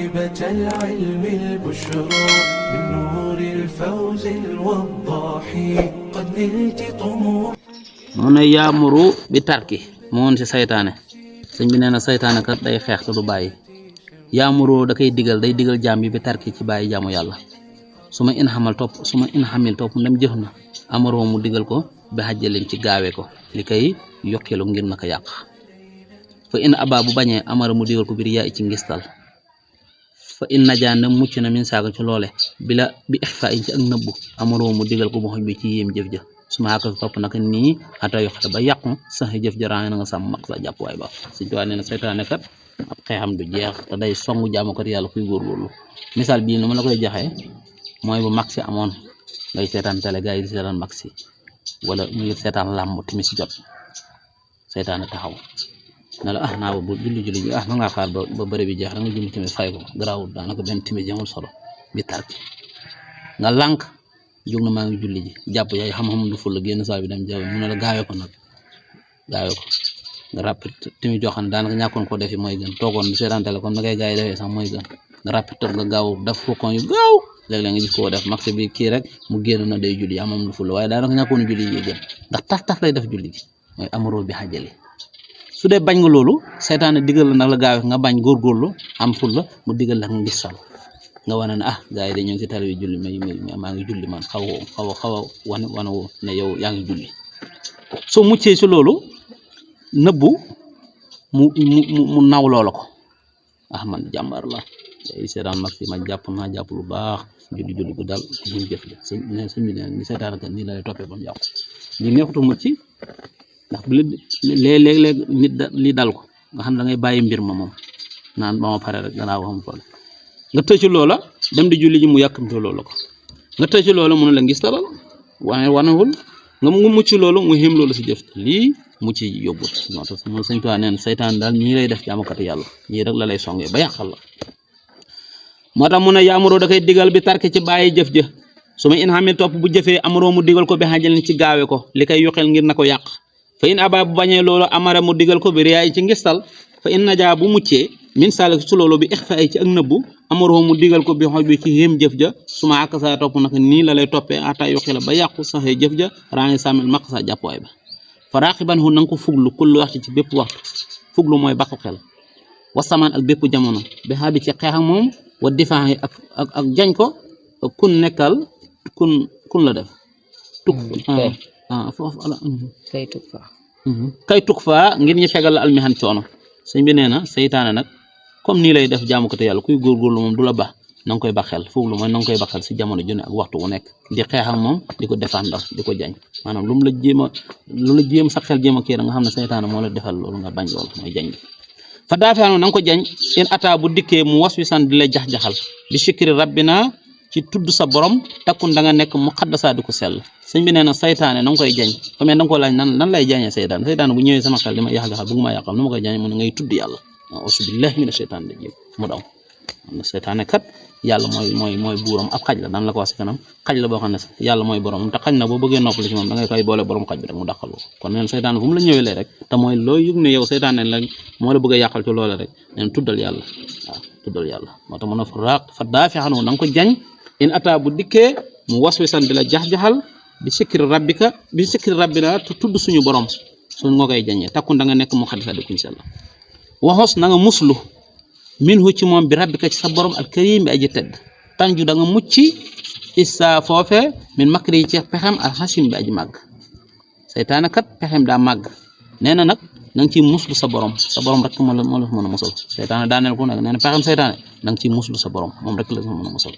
طالبة العلم البشرى من نور الفوز الوضاح قد نلت طموح mu ne yaamuru bi tarki mu woon ci saytaane sëñ bi nee na saytaane kat day xeex te du bàyyi yaamuru da koy digal day digal jaam bi tarki ci bàyyi jaamu yàlla su ma in xamil topp ndem jëf na amaroo mu digal ko ba xajjalin ci gaawe ko li koy yokkeelu ngir naka yàq fa in aba bu bañee amara mu digal ko bir yaa ci ngistal fa in najaa ndem mucc na min saaga ci loole bi ixfa in ci ak nëbbu amaroo mu digal ko bu xoj bi ci yéem jëf ja suma xàkk topp naka nii ata yoxte ba yàqu sax jëf jaraane na nga sàmm maq sa jàpp waay ba Sëñ Tuubaa nee na saytaane kat ab xeexam du jeex te day songu jaamukat yàlla kuy góorgóorlu misaal bii ni ma la koy joxee mooy bu maxi amoon ngay seetaan télé gars yi di seetaan maxi wala mu ngi seetaan làmb timis jot saytaane taxaw ne la naa ba julli ji na ngaa xaar ba bëri bi jeex da nga julli timis fay ko garaawul daanaka benn timis jamul solo bi tarki nga lànk jóg na maa ngi julli ji jàpp yaay xam-xam du ful génn saa bi dem jaww mu ne la gaawee ko nga rapide timis joo xam ne daanaka ñàkkoon koo defi mooy gën toogoon di seetaan télé comme na koy gars yi defee sax mooy gën nga rapide nga gaaw def ko kon yu gaaw léeg-léeg nga gis koo def max bi kii rek mu génn na day julli am lu ful waaye daanaka ñàkkoon julli yi gën ndax tax lay def julli gi mooy amaroo bi xajali su dee bañ nga loolu saytaane digal la nag la gaawee nga bañ góorgóorlu am ful la mu digal la nga gis sal nga wane ne gars yi de ñu ngi si télé bi julli maa ngi julli man xaw a wane ne yow yaa ngi julli soo muccee si loolu nëbbu mu naw loola ko man jàmbaar la day seetaan mag fi ma jàpp lu baax julli gu dal buñ jëf la sëñ bi ne seetaan kat nii la lay toppee ba mu yàqu li neexutu mucc ndax léeg-léeg nit li dal ko nga xam da ngay bàyyi mbir ma moom naan ba ma pare rek danaa waxam fol nga tëj ci loola dem di julli ji mu yàkkamte loola ko nga tëj ci loola mu ne la ngis talal wanewul nga mu mucc loolu mu xim loolu si jëf lii mucc yóbbut moo tax moom Sëñ Tuubaa neen saytaan daal ñii lay def jaamukat yàlla ñii rek la lay songee ba yàqal la moo tax mu ne yaamuroo da koy digal bi tarki ci bàyyi jëf ja su ma in xamil topp bu jëfee amaroo mu digal ko bi xajalin ci gaawe ko li koy yoxel ngir na ko yàq fa in aba bu bañee loolu amara mu digal ko bi riyaay ci ngistal fa in najaa bu muccee min salik su loolu bi ixfa ay ci ak nëbbu amaroo mu digal ko bi xoj bi ci yéem jëf ja suma ak sa topp nag nii la lay toppee ata yoxi la ba yàqu saxee jëf ja raangi sàmmil maq sa jàppuwaay ba fa raqiban hu na nga ko fuglu kullu waxtu ci bépp waxtu fuglu mooy baqu xel wasamaan ak bépp jamono bi xaabi ci xeex ak moom wa difaa yi ak jañ ko kun nekkal kun la def foofu ala kay tuk fa ngir ñu fegal la almihan coono sëñ bi nee na seytaane nag comme nii lay def jaamukate yàlla kuy góorgóorlu moom du la ba na nga koy baxel foofu lu mooy na nga koy baxel si jamono ju ne ak waxtu wu nekk di xeex ak moom di ko défendre di ko jañ maanaam lu la jéem sa xel jéem a kii nga xam ne seytaane moo la defal loolu nga bañ loolu mooy jañ bi fa daafeanu na nga ko jañ in ata bu dikkee mu was wi san di lay jax-jaxal bi shikri rabbina ci tudd sa borom takkun da nga nekk mu xaddasaa di ko sell sëñ bi nee na saytaane na nga koy jañ comme da nga ko laaj nan lay jañee saytaane bu ñëwee sama xel di ma jax-jaxal bëgg maa yàqal nu ma koy jañee mu ne ngay tudd yàlla auzu billahi mina shaytaan rajim mu daw saytaane kat yàlla mooy buuram ab xaj la daan la ko wax si kanam xaj la boo xam ne yàlla mooy borom te xaj na boo bëggee noppali ci moom da ngay koy boole borom xaj bi rek mu dàqal kon neen saytaane fu mu la ñëwee rek te mooy loo yëg ne yow saytaane la moo la bëgg a yàqal ci loola rek neen tuddal yàlla moo tax mën a fa daafexanu na nga ko jañ in ata bu dikkee mu waswisan di la jax-jaxal bi sikri rabbina tudd suñu borom suñ nga koy jañee takku da nga nekk mu xadisa di kuñ sell waxos na nga muslu min hu ci moom bi rabbika ci sa borom al karim bi aji tedd tanju da nga mucc issa foofe min makri ci pexem al hasim bi aji màgg saytaane kat pexem daa màgg nee na nag na nga ciy muslu sa borom rek moo la mën a musal saytaane daaneel ko nag nee na pexem saytaane na nga ciy muslu sa borom moom rek la mën a musal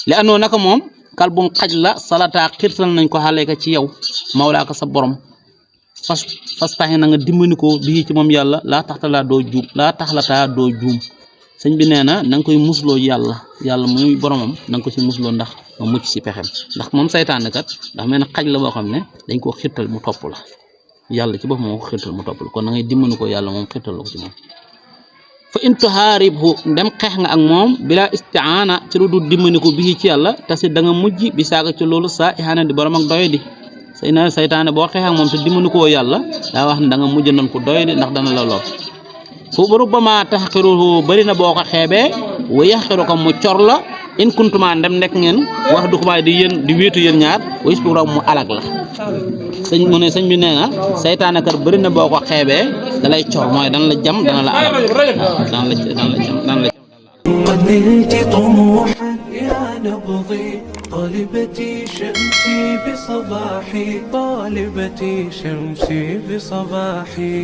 li andoo naka moom kal bum xaj la salata xirtal nañ ko xaleeka ci yow mawlaaka sa borom fas taxe na nga dimbali ko bii ci moom yàlla laa taxtalaa doo juum sëñ bi nee na nga koy musloo yàlla muy boromam na nga ko ci musloo ndax ma mucc ci pexem ndax moom saytaane kat ndax mel na xaj la boo xam ne dañ koo xirtal mu topp la yàlla ci boppam moo ko xirtal mu topp la kon na ngay dimbali ko yàlla moom xirtal la ko ci moom fa in tuhaaribhu ndem xeex nga ak moom bila istiaana ci lu dul dimbali ko bii ci yàlla te si da nga mujj bi saaga ci loolu saa ihaana di borom ak doye di saytaane boo xeex ak moom te dimbali ko yàlla daa wax ne da nga mujj doon ko doye di ndax dana la lor fu rubbama taxqiruhu bari na boo ko xeebee wa yaxiruka mu cor la in kuntuma ndem nekk ngeen wax du xumaay di yéen di wéetu yéen ñaar wa yusbiru mu alag la sëñ mu ne sëñ bi nee na saytaane kat bëri na boo ko xeebee dalay cor mooy dana la jam dana la alag dana la jam قد نلت طموحا يا نبضي طالبتي شمسي بصباحي طالبتي شمسي بصباحي